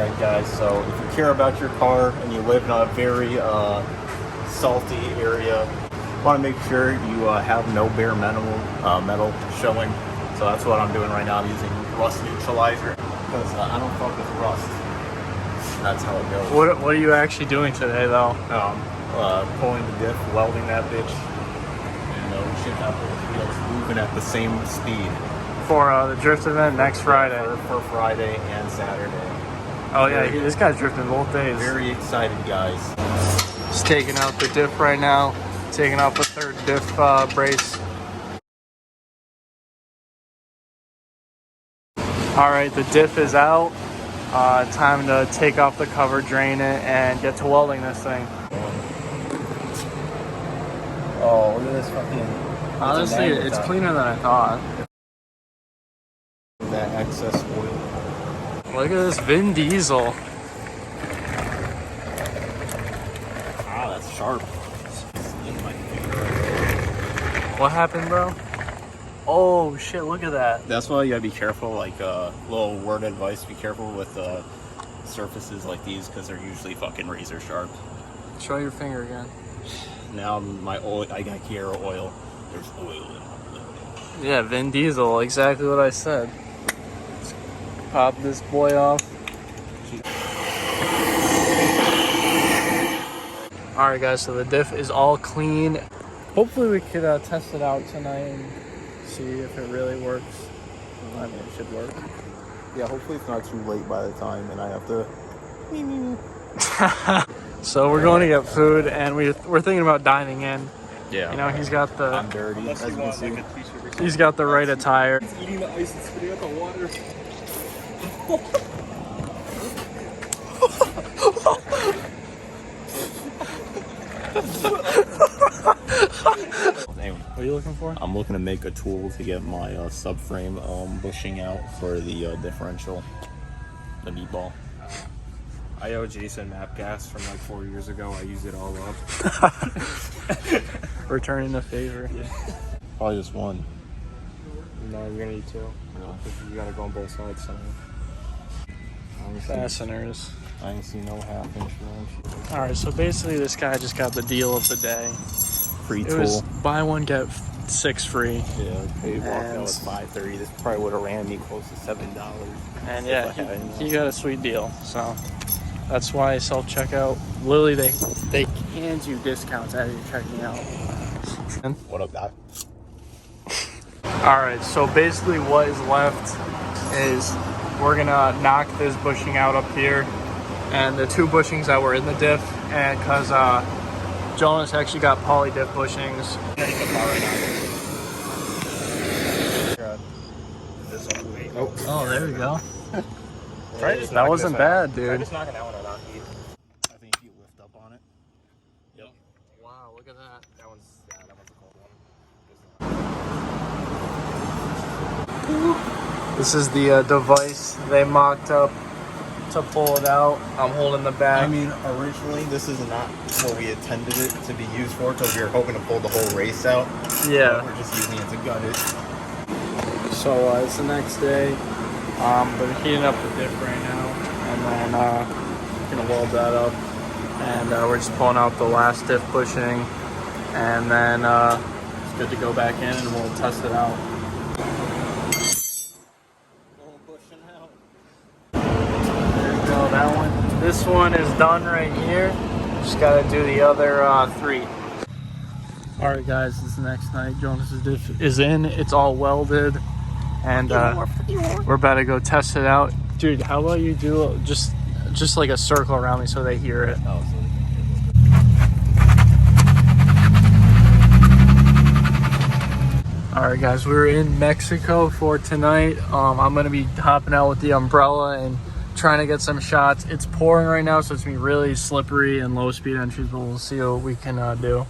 Alright guys, so if you care about your car and you live in a very salty area, you want to make sure you have no bare metal showing. So that's what I'm doing right now. I'm using rust neutralizer because I don't fuck with rust. That's how it goes. What are you actually doing today though? Pulling the diff, welding that bitch, and we should have both wheels moving at the same speed. For the drift event next Friday. For Friday and Saturday. Oh yeah, this guy's drifting both days. Very excited, guys. Just taking out the diff right now. Taking out the third diff brace. Alright, the diff is out. Time to take off the cover, drain it, and get to welding this thing. Oh, look at this fucking... Honestly, it's cleaner than I thought. That excess oil. Look at this Vin Diesel. Ah, that's sharp. In my finger. What happened, bro? Oh shit, look at that. That's why you gotta be careful, like little word advice, be careful with surfaces like these because they're usually fucking razor sharp. Show your finger again. Now my oil, I got Kiera oil. There's oil in it. Yeah, Vin Diesel, exactly what I said. Let's pop this boy off. Alright guys, so the diff is all clean. Hopefully we could test it out tonight and see if it really works. I mean, it should work. Yeah, hopefully it's not too late by the time and I have to... So we're going to get food and we're thinking about dining in. Yeah. You know, he's got the... I'm dirty, as you can see. He's got the right attire. He's eating the ice and spitting out the water. Anyway, What are you looking for? I'm looking to make a tool to get my subframe bushing out for the differential, the meatball. I owe Jason map gas from like 4 years ago. I used it all up. Returning the favor. Yeah. Probably just one. No, you're gonna need two. Really? You gotta go on both sides somehow. Fasteners. I ain't seen no half inch wrench. Alright, so basically this guy just got the deal of the day. Free It tool. was buy one, get 6 free. Yeah, paid walked out And- with $5.30. This probably would have ran me close to $7. And yeah, he got a sweet deal. So that's why self-checkout, literally they hand you discounts as you're checking out. What up, Doc? Alright, so basically what is left is we're gonna knock this bushing out up here and the 2 bushings that were in the diff, and because Jonas actually got poly diff bushings. Oh, there we go. That wasn't bad, dude. Just knocking that one out. I think if you lift up on it. Yep. Wow, look at that. That one's a cold one. This is the device they mocked up to pull it out. I'm holding the back. I mean, originally this is not what we intended it to be used for because we were hoping to pull the whole race out. Yeah. We're just using it to gut it. So it's the next day. They're heating up the diff right now, and then gonna weld that up. And we're just pulling out the last diff bushing, and then it's good to go back in, and we'll test it out. There you go, that one. This one is done right here. Just gotta do the other 3. Alright guys, this is the next night. Jonas's diff is in. It's all welded. And we're about to go test it out. Dude, how about you do just like a circle around me so they hear it. Oh, so Alright guys, we're in Mexico for tonight. I'm going to be hopping out with the umbrella and trying to get some shots. It's pouring right now, so it's going to be really slippery and low speed entries, but we'll see what we can do.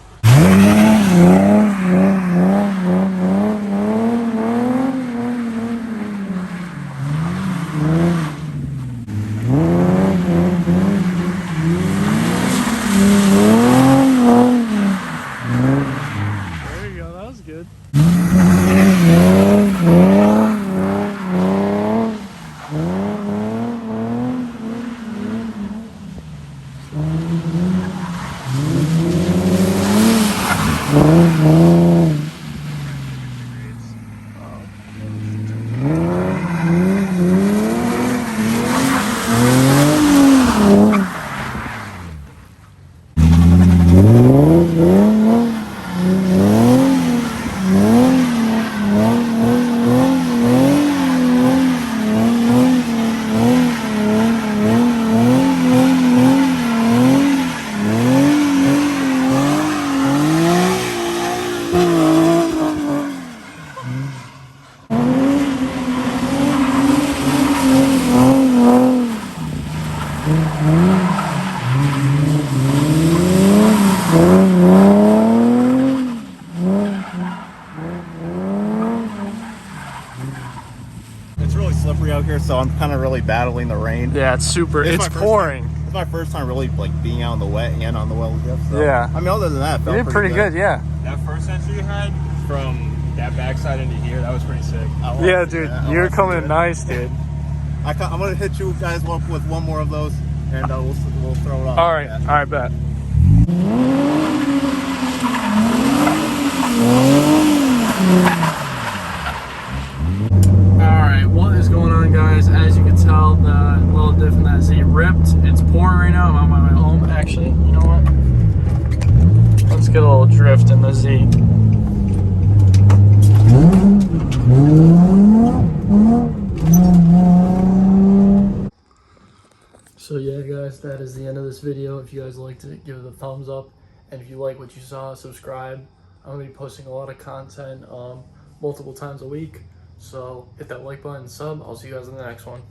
There you go, that was good. slippery out here, so I'm kind of really battling the rain. Yeah, it's super. It's pouring. It's my first time really like being out in the wet and on the WELD the DIFF. So. Yeah. I mean, other than that, it felt You did pretty good. Yeah. That first entry you had from that backside into here, that was pretty sick. Yeah, dude, you're coming in nice, dude. I'm gonna hit you guys with one more of those, and we'll throw it off. All right, bet. Alright, what is going on, guys? As you can tell, the WELD the DIFF and that Z ripped. It's pouring right now. I'm on my way home. Actually, you know what? Let's get a little drift in the Z. So yeah, guys, that is the end of this video. If you guys liked it, give it a thumbs up. And if you like what you saw, subscribe. I'm going to be posting a lot of content multiple times a week. So hit that like button, sub. I'll see you guys in the next one.